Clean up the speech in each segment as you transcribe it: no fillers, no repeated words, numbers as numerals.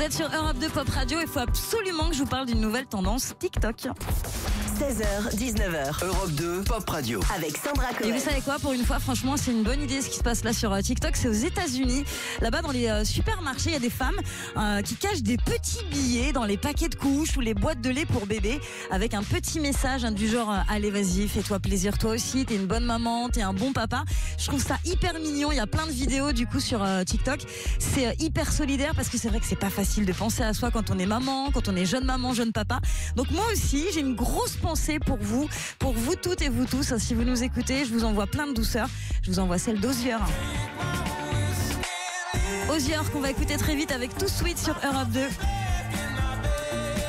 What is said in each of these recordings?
Vous êtes sur Europe 2 Pop Radio et il faut absolument que je vous parle d'une nouvelle tendance TikTok. 16h, 19h. Europe 2 Pop Radio. Avec Sandra Cohen. Et vous savez quoi, pour une fois, franchement, c'est une bonne idée ce qui se passe là sur TikTok. C'est aux États-Unis. Là-bas, dans les supermarchés, il y a des femmes qui cachent des petits billets dans les paquets de couches ou les boîtes de lait pour bébé avec un petit message du genre allez, vas-y, fais-toi plaisir toi aussi, t'es une bonne maman, t'es un bon papa. Je trouve ça hyper mignon. Il y a plein de vidéos du coup sur TikTok. C'est hyper solidaire parce que c'est vrai que c'est pas facile de penser à soi quand on est maman, quand on est jeune maman, jeune papa. Donc moi aussi, j'ai une grosse pensée pour vous toutes et vous tous. Si vous nous écoutez, je vous envoie plein de douceur. Je vous envoie celle d'Hozier. Hozier qu'on va écouter très vite avec Too Sweet sur Europe 2.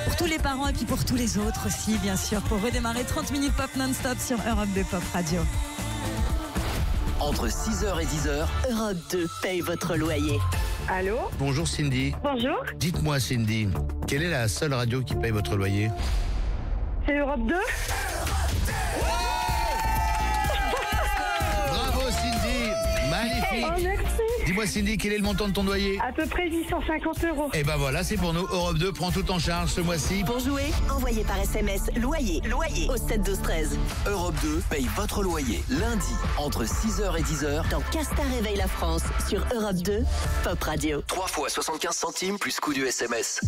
Pour tous les parents et puis pour tous les autres aussi, bien sûr, pour redémarrer 30 minutes pop non-stop sur Europe 2 Pop Radio. Entre 6h et 10h, Europe 2 paye votre loyer. Allô? Bonjour Cindy. Bonjour, Dites-moi Cindy, quelle est la seule radio qui paye votre loyer? c'est Europe 2? Bravo Cindy, magnifique. Oh, merci. Dis-moi Cindy, quel est le montant de ton loyer? À peu près 850 €. Eh ben voilà, c'est pour nous. Europe 2 prend tout en charge ce mois-ci. Pour jouer, envoyez par SMS loyer au 7 12 13. Europe 2 paye votre loyer lundi entre 6h et 10h. Dans Castar réveille la France sur Europe 2 Pop Radio. 3 fois 75 centimes plus coût du SMS.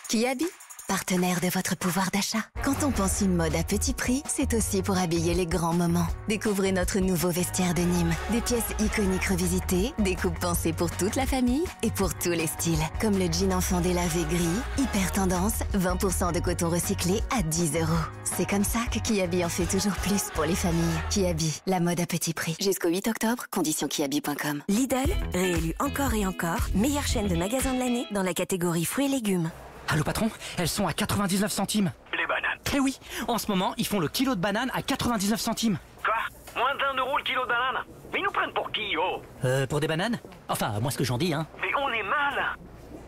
Kiabi, partenaire de votre pouvoir d'achat. Quand on pense une mode à petit prix, c'est aussi pour habiller les grands moments. Découvrez notre nouveau vestiaire de Nîmes. Des pièces iconiques revisitées, des coupes pensées pour toute la famille et pour tous les styles. Comme le jean enfant délavé gris, hyper tendance, 20% de coton recyclé à 10 €. C'est comme ça que Kiabi en fait toujours plus pour les familles. Kiabi, la mode à petit prix. Jusqu'au 8 octobre, conditions kiabi.com. Lidl, réélu encore et encore, meilleure chaîne de magasins de l'année dans la catégorie fruits et légumes. Allô patron, elles sont à 99 centimes. Les bananes. Eh oui, en ce moment, ils font le kilo de bananes à 99 centimes. Quoi? Moins d'1 € le kilo de bananes? Mais ils nous prennent pour qui, oh? Pour des bananes? Enfin, moi ce que j'en dis, hein. Mais on est mal.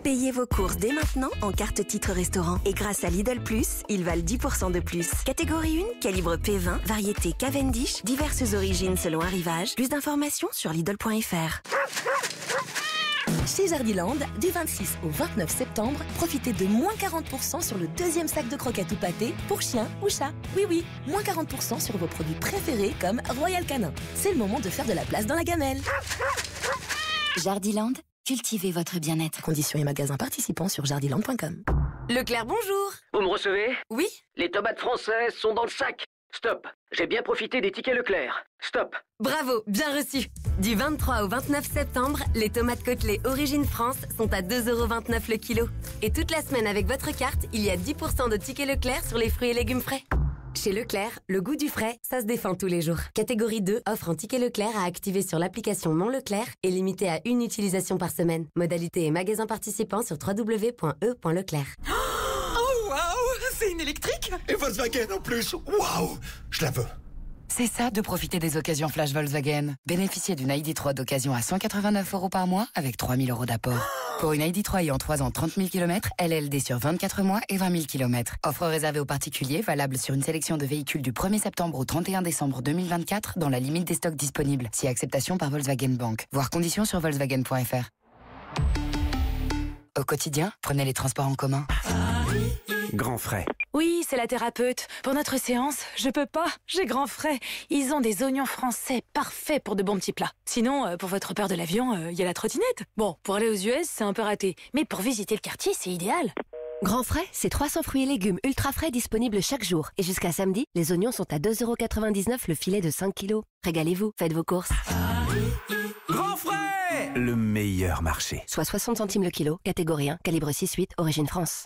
Payez vos courses dès maintenant en carte titre restaurant. Et grâce à Lidl Plus, ils valent 10% de plus. Catégorie 1, calibre P20, variété Cavendish, diverses origines selon arrivage. Plus d'informations sur Lidl.fr. Chez Jardiland, du 26 au 29 septembre, profitez de moins 40% sur le deuxième sac de croquettes ou pâtés pour chien ou chat. Oui, moins 40% sur vos produits préférés comme Royal Canin. C'est le moment de faire de la place dans la gamelle. Jardiland, cultivez votre bien-être. Conditions et magasins participants sur jardiland.com. Leclerc, bonjour. Vous me recevez? Oui? Les tomates françaises sont dans le sac. Stop. J'ai bien profité des tickets Leclerc. Stop. Bravo, bien reçu. Du 23 au 29 septembre, les tomates Côtelets Origine France sont à 2,29 € le kilo. Et toute la semaine avec votre carte, il y a 10% de tickets Leclerc sur les fruits et légumes frais. Chez Leclerc, le goût du frais, ça se défend tous les jours. Catégorie 2 offre un ticket Leclerc à activer sur l'application Mon Leclerc et limité à une utilisation par semaine. Modalité et magasin participant sur www.e.leclerc. Oh waouh, c'est une électrique? Et Volkswagen en plus. Waouh, je la veux. C'est ça de profiter des occasions flash Volkswagen. Bénéficiez d'une ID.3 d'occasion à 189 € par mois avec 3 000 € d'apport. Pour une ID.3 ayant 3 ans, 30 000 km, LLD sur 24 mois et 20 000 km. Offre réservée aux particuliers, valable sur une sélection de véhicules du 1er septembre au 31 décembre 2024 dans la limite des stocks disponibles. Si acceptation par Volkswagen Bank. Voir conditions sur Volkswagen.fr. Au quotidien, prenez les transports en commun. Grand frais. Oui, c'est la thérapeute. Pour notre séance, je peux pas. J'ai grand frais. Ils ont des oignons français parfaits pour de bons petits plats. Sinon, pour votre peur de l'avion, il y a la trottinette. Bon, pour aller aux US, c'est un peu raté. Mais pour visiter le quartier, c'est idéal. Grand frais, c'est 300 fruits et légumes ultra frais disponibles chaque jour. Et jusqu'à samedi, les oignons sont à 2,99 € le filet de 5 kilos. Régalez-vous, faites vos courses. Grand frais. Le meilleur marché. Soit 60 centimes le kilo, catégorie 1, calibre 6,8, origine France.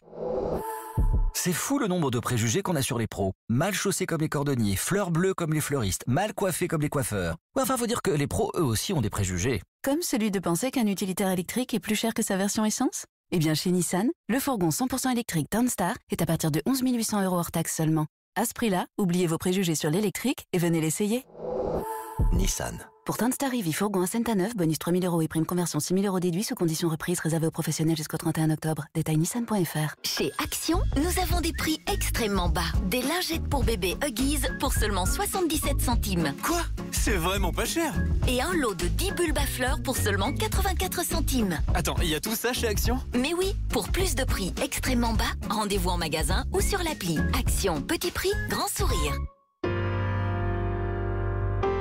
C'est fou le nombre de préjugés qu'on a sur les pros. Mal chaussés comme les cordonniers, fleurs bleues comme les fleuristes, mal coiffés comme les coiffeurs. Ouais, enfin, faut dire que les pros, eux aussi, ont des préjugés. Comme celui de penser qu'un utilitaire électrique est plus cher que sa version essence? Eh bien, chez Nissan, le fourgon 100% électrique Turnstar est à partir de 11 800 € hors taxe seulement. À ce prix-là, oubliez vos préjugés sur l'électrique et venez l'essayer. Nissan. Pour Turnstar EV fourgon à Saint-Neuf, bonus 3 000 € et prime conversion 6 000 € déduits sous conditions reprises réservées aux professionnels jusqu'au 31 octobre. Détail nissan.fr. Chez Action, nous avons des prix extrêmement bas. Des lingettes pour bébé Huggies pour seulement 77 centimes. Quoi? C'est vraiment pas cher. Et un lot de 10 bulbes à fleurs pour seulement 84 centimes. Attends, il y a tout ça chez Action? Mais oui, pour plus de prix extrêmement bas, rendez-vous en magasin ou sur l'appli. Action, petit prix, grand sourire.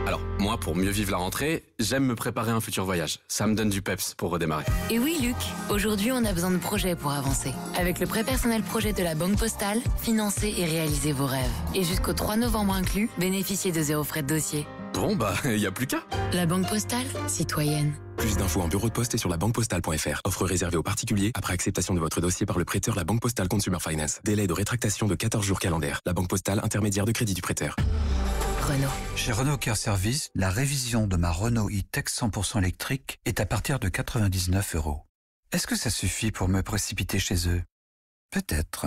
Alors, moi, pour mieux vivre la rentrée, j'aime me préparer un futur voyage. Ça me donne du peps pour redémarrer. Et oui, Luc, aujourd'hui, on a besoin de projets pour avancer. Avec le prêt personnel projet de la Banque Postale, financez et réalisez vos rêves. Et jusqu'au 3 novembre inclus, bénéficiez de 0 frais de dossier. Bon, bah, il n'y a plus qu'à. La Banque Postale, citoyenne. Plus d'infos en bureau de poste et sur labanquepostale.fr. Offre réservée aux particuliers après acceptation de votre dossier par le prêteur La Banque Postale Consumer Finance. Délai de rétractation de 14 jours calendaires. La Banque Postale, intermédiaire de crédit du prêteur. Renault. Chez Renault Car Service, la révision de ma Renault e-Tech 100% électrique est à partir de 99 €. Est-ce que ça suffit pour me précipiter chez eux? Peut-être.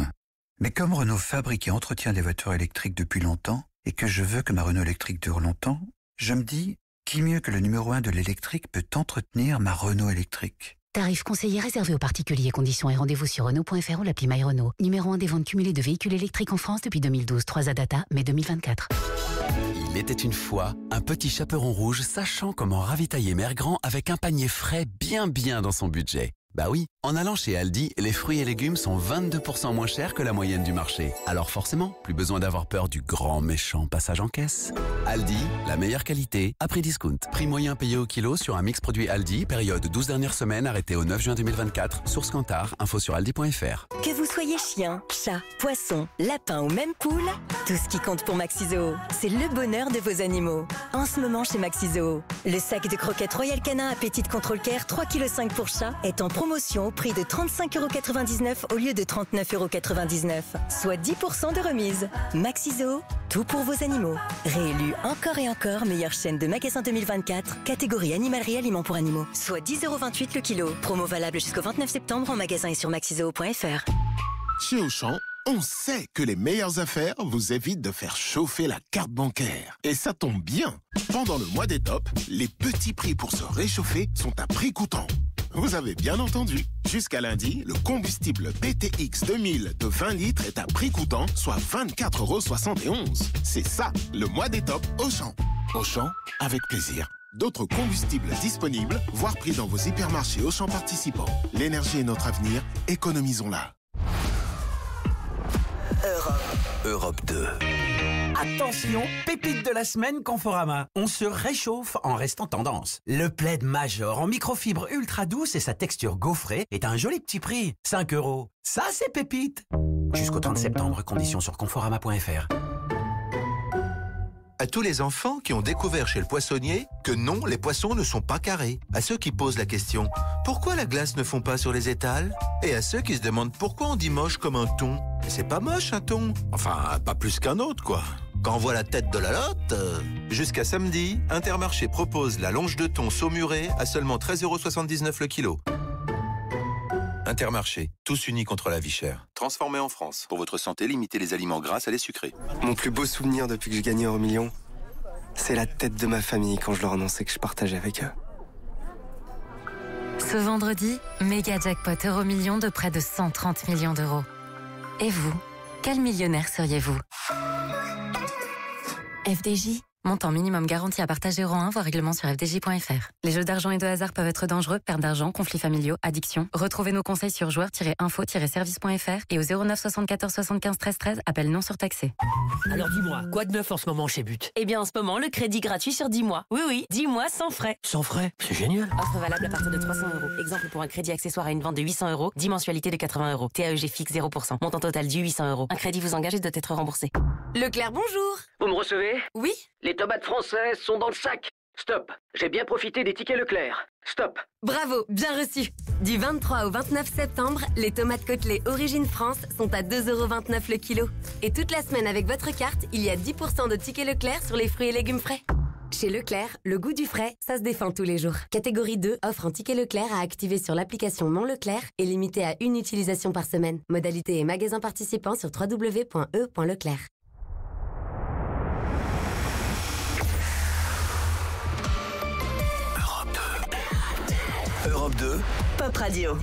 Mais comme Renault fabrique et entretient des voitures électriques depuis longtemps, et que je veux que ma Renault électrique dure longtemps, je me dis, qui mieux que le numéro 1 de l'électrique peut entretenir ma Renault électrique? Tarif conseillé réservé aux particuliers. Conditions et rendez-vous sur Renault.fr ou l'appli MyRenault. Numéro 1 des ventes cumulées de véhicules électriques en France depuis 2012. 3A Data, mai 2024. Il était une fois un petit chaperon rouge sachant comment ravitailler Mère Grand avec un panier frais bien dans son budget. Bah oui, en allant chez Aldi, les fruits et légumes sont 22% moins chers que la moyenne du marché. Alors forcément, plus besoin d'avoir peur du grand méchant passage en caisse. Aldi, la meilleure qualité à prix discount. Prix moyen payé au kilo sur un mix produit Aldi, période 12 dernières semaines, arrêté au 9 juin 2024. Source Kantar, info sur aldi.fr. Que vous soyez chien, chat, poisson, lapin ou même poule, tout ce qui compte pour Maxi-Zoo, c'est le bonheur de vos animaux. En ce moment chez Maxi-Zoo, le sac de croquettes Royal Canin à Petite Contrôle Care 3,5 kg pour chat est en promotion au prix de 35,99 € au lieu de 39,99 €, soit 10% de remise. Maxi-Zoo, tout pour vos animaux. Réélu encore et encore meilleure chaîne de magasins 2024, catégorie animalerie aliments pour animaux, soit 10,28 € le kilo. Promo valable jusqu'au 29 septembre en magasin et sur maxizoo.fr. Chez Auchan, on sait que les meilleures affaires vous évitent de faire chauffer la carte bancaire. Et ça tombe bien. Pendant le mois des tops, les petits prix pour se réchauffer sont à prix coûtant. Vous avez bien entendu. Jusqu'à lundi, le combustible PTX 2000 de 20 litres est à prix coûtant, soit 24,71 €. C'est ça, le mois des tops Auchan. Auchan, avec plaisir. D'autres combustibles disponibles, voire pris dans vos hypermarchés Auchan participants. L'énergie est notre avenir, économisons-la. Europe 2. Attention, pépite de la semaine Conforama. On se réchauffe en restant tendance. Le plaid Major en microfibre ultra douce et sa texture gaufrée est à un joli petit prix. 5 €. Ça, c'est pépite. Jusqu'au 30 septembre, conditions sur conforama.fr. À tous les enfants qui ont découvert chez le poissonnier que non, les poissons ne sont pas carrés. À ceux qui posent la question « Pourquoi la glace ne fond pas sur les étals ?» Et à ceux qui se demandent pourquoi on dit moche comme un thon. C'est pas moche un thon. Enfin, pas plus qu'un autre, quoi. Quand on voit la tête de la lotte... Jusqu'à samedi, Intermarché propose la longe de thon saumurée à seulement 13,79 € le kilo. Intermarché, tous unis contre la vie chère. Transformé en France. Pour votre santé, limitez les aliments gras à les sucrés. Mon plus beau souvenir depuis que j'ai gagné €1 c'est la tête de ma famille quand je leur annonçais que je partageais avec eux. Ce vendredi, méga jackpot €1 de près de 130 millions d'euros. Et vous, quel millionnaire seriez-vous? FDJ, montant minimum garanti à partager en 1, voire règlement sur fdj.fr. Les jeux d'argent et de hasard peuvent être dangereux, perte d'argent, conflits familiaux, addiction. Retrouvez nos conseils sur joueurs-info-service.fr et au 09 74 75 13 13, appel non surtaxé. Alors dis-moi, quoi de neuf en ce moment chez But? Eh bien en ce moment, le crédit gratuit sur 10 mois. Oui, 10 mois sans frais. Sans frais? C'est génial. Offre valable à partir de 300 €. Exemple pour un crédit accessoire à une vente de 800 €, 10 mensualités de 80 €. TAEG fixe 0%. Montant total dû 800 €. Un crédit vous engage et doit être remboursé. Leclerc, bonjour. Vous me recevez? Oui. Les tomates françaises sont dans le sac. Stop. J'ai bien profité des tickets Leclerc. Stop. Bravo, bien reçu. Du 23 au 29 septembre, les tomates Côtelées Origine France sont à 2,29 € le kilo. Et toute la semaine avec votre carte, il y a 10% de tickets Leclerc sur les fruits et légumes frais. Chez Leclerc, le goût du frais, ça se défend tous les jours. Catégorie 2 offre un ticket Leclerc à activer sur l'application Mon Leclerc et limité à une utilisation par semaine. Modalité et magasin participant sur www.e.leclerc. Europe 2, Pop Radio.